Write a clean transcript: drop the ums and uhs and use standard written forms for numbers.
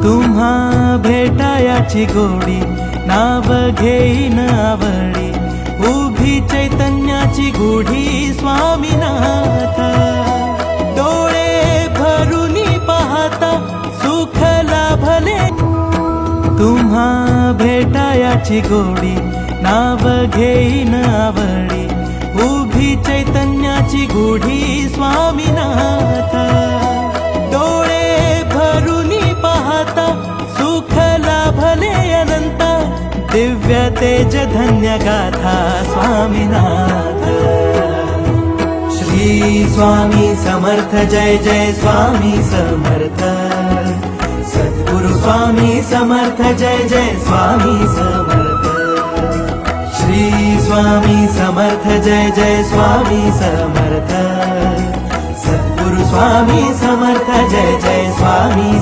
तुम्हा भेटायाची गोडी नाव घेईन आवडी उभी चैतन्याची गुढी स्वामीनाथ डोळे भरूनी पाहता सुख लाभले तुम्हा भेटायाची गोडी नाव घेईन आवडी उभी चैतन्याची गुढी स्वामीनाथ डोळे भरूनी पाहता सुख लाभले अनंत दिव्य तेज धन्य गाथा स्वामीनाथ श्री स्वामी समर्थ जय जय स्वामी समर्थ सद्गुरु स्वामी समर्थ जय जय स्वामी समर्थ श्री स्वामी समर्थ जय जय स्वामी समर्थ सद्गुरु स्वामी समर्थ जय जय स्वामी